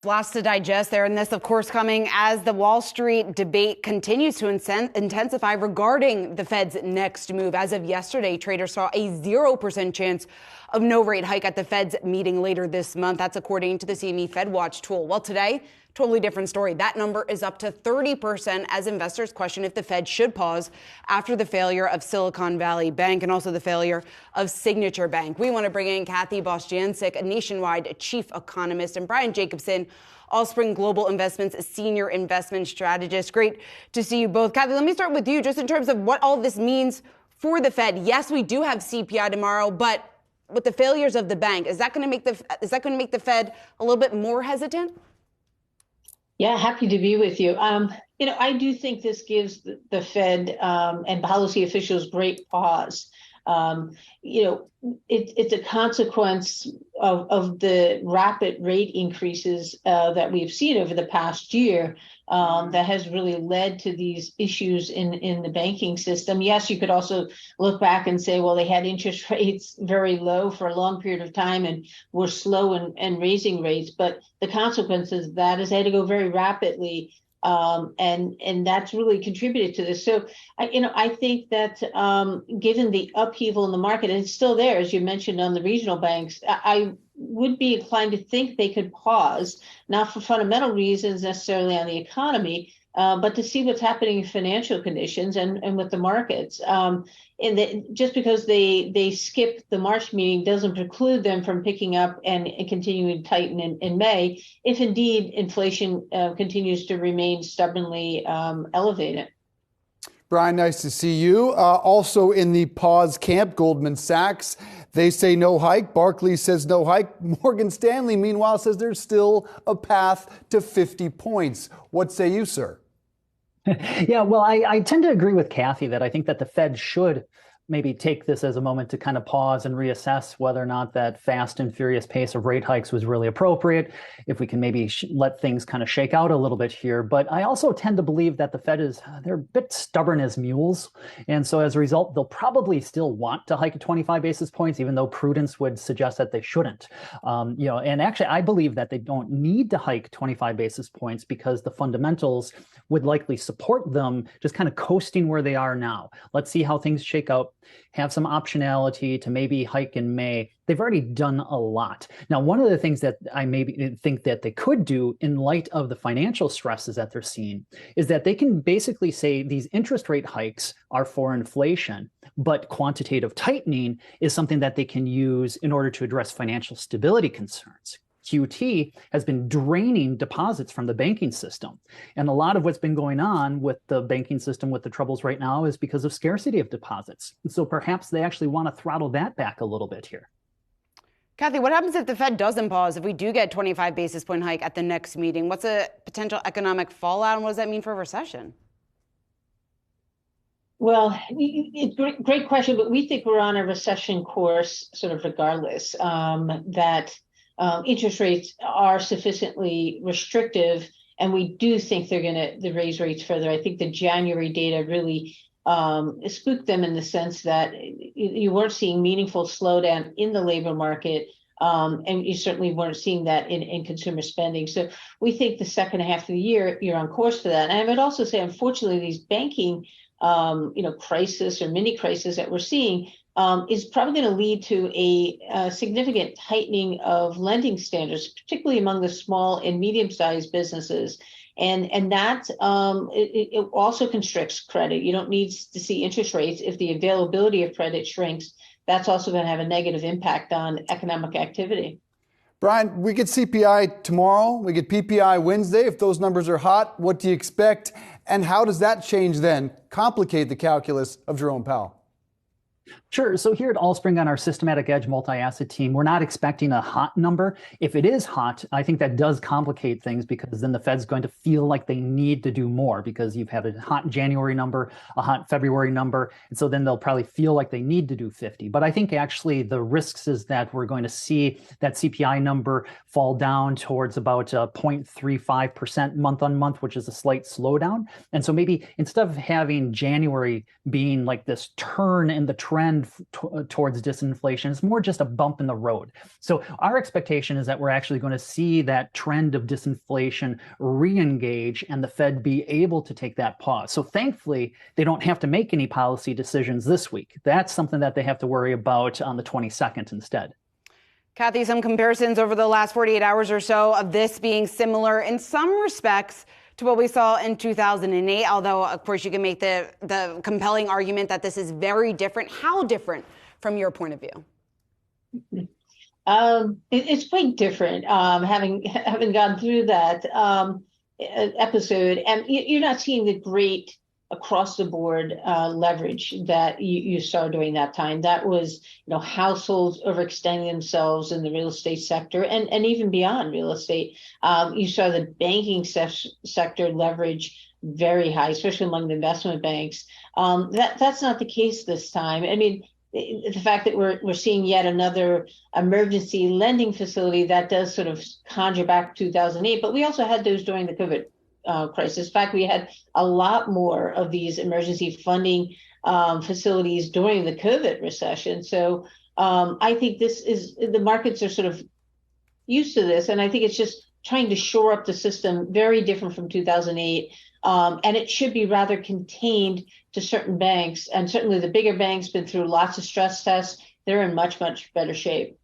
Lots to digest there, and this, of course, coming as the Wall Street debate continues to intensify regarding the Fed's next move. As of yesterday, traders saw a 0% chance of no rate hike at the Fed's meeting later this month. That's according to the CME FedWatch tool. Well, today, totally different story. That number is up to 30% as investors question if the Fed should pause after the failure of Silicon Valley Bank and also the failure of Signature Bank. We want to bring in Kathy Bostjancic, a nationwide chief economist, and Brian Jacobsen, Allspring Global Investments senior investment strategist. Great to see you both. Kathy, let me start with you just in terms of what all this means for the Fed. Yes, we do have CPI tomorrow, but with the failures of the bank, is that going to make the Fed a little bit more hesitant? Yeah, happy to be with you. I do think this gives the Fed and policy officials great pause. It's a consequence of the rapid rate increases that we've seen over the past year that has really led to these issues in the banking system. Yes, you could also look back and say, well, they had interest rates very low for a long period of time and were slow in raising rates. But the consequences of that is they had to go very rapidly. And that's really contributed to this. So, I think that given the upheaval in the market, and it's still there, as you mentioned on the regional banks, I would be inclined to think they could pause, not for fundamental reasons necessarily on the economy, but to see what's happening in financial conditions and with the markets. Just because they skip the March meeting doesn't preclude them from picking up and continuing to tighten in May, if indeed inflation continues to remain stubbornly elevated. Brian, nice to see you. Also in the pause camp, Goldman Sachs, they say no hike. Barclays says no hike. Morgan Stanley, meanwhile, says there's still a path to 50 points. What say you, sir? Yeah, well, I tend to agree with Kathy that I think that the Fed should maybe take this as a moment to kind of pause and reassess whether or not that fast and furious pace of rate hikes was really appropriate, if we can maybe let things kind of shake out a little bit here. But I also tend to believe that the Fed they're a bit stubborn as mules. And so as a result, they'll probably still want to hike 25 basis points, even though prudence would suggest that they shouldn't. And actually, I believe that they don't need to hike 25 basis points because the fundamentals would likely support them just kind of coasting where they are now. Let's see how things shake out. Have some optionality to maybe hike in May. They've already done a lot. Now, one of the things that I maybe think that they could do in light of the financial stresses that they're seeing is that they can basically say these interest rate hikes are for inflation, but quantitative tightening is something that they can use in order to address financial stability concerns. QT has been draining deposits from the banking system. And a lot of what's been going on with the banking system with the troubles right now is because of scarcity of deposits. And so perhaps they actually want to throttle that back a little bit here. Kathy, what happens if the Fed doesn't pause, if we do get 25 basis point hike at the next meeting? What's a potential economic fallout, and what does that mean for a recession? Well, it's a great question, but we think we're on a recession course sort of regardless, that interest rates are sufficiently restrictive, and we do think they're going to raise rates further. I think the January data really spooked them in the sense that you weren't seeing meaningful slowdown in the labor market, and you certainly weren't seeing that in consumer spending. So we think the second half of the year, you're on course for that. And I would also say, unfortunately, these banking crisis or mini crisis that we're seeing is probably going to lead to a significant tightening of lending standards, particularly among the small and medium-sized businesses. And that it also constricts credit. You don't need to see interest rates. If the availability of credit shrinks, that's also going to have a negative impact on economic activity. Brian, we get CPI tomorrow. We get PPI Wednesday. If those numbers are hot, what do you expect? And how does that change then complicate the calculus of Jerome Powell? Sure. So here at Allspring on our Systematic Edge multi-asset team, we're not expecting a hot number. If it is hot, I think that does complicate things because then the Fed's going to feel like they need to do more because you've had a hot January number, a hot February number. And so then they'll probably feel like they need to do 50. But I think actually the risks is that we're going to see that CPI number fall down towards about 0.35% month on month, which is a slight slowdown. And so maybe instead of having January being like this turn in the trend trend towards disinflation. It's more just a bump in the road. So our expectation is that we're actually going to see that trend of disinflation re-engage and the Fed be able to take that pause. So thankfully, they don't have to make any policy decisions this week. That's something that they have to worry about on the 22nd instead. Kathy, some comparisons over the last 48 hours or so of this being similar in some respects to what we saw in 2008, although, of course, you can make the compelling argument that this is very different. How different from your point of view? It's quite different, having gone through that episode. And you're not seeing the great across-the-board leverage that you saw during that time. That was, households overextending themselves in the real estate sector and even beyond real estate. You saw the banking sector leverage very high, especially among the investment banks. That's not the case this time. I mean, the fact that we're seeing yet another emergency lending facility that does sort of conjure back 2008, but we also had those during the COVID crisis. In fact, we had a lot more of these emergency funding facilities during the COVID recession. So I think the markets are sort of used to this, and I think it's just trying to shore up the system, very different from 2008. And it should be rather contained to certain banks. And certainly the bigger banks been through lots of stress tests. They're in much, much better shape.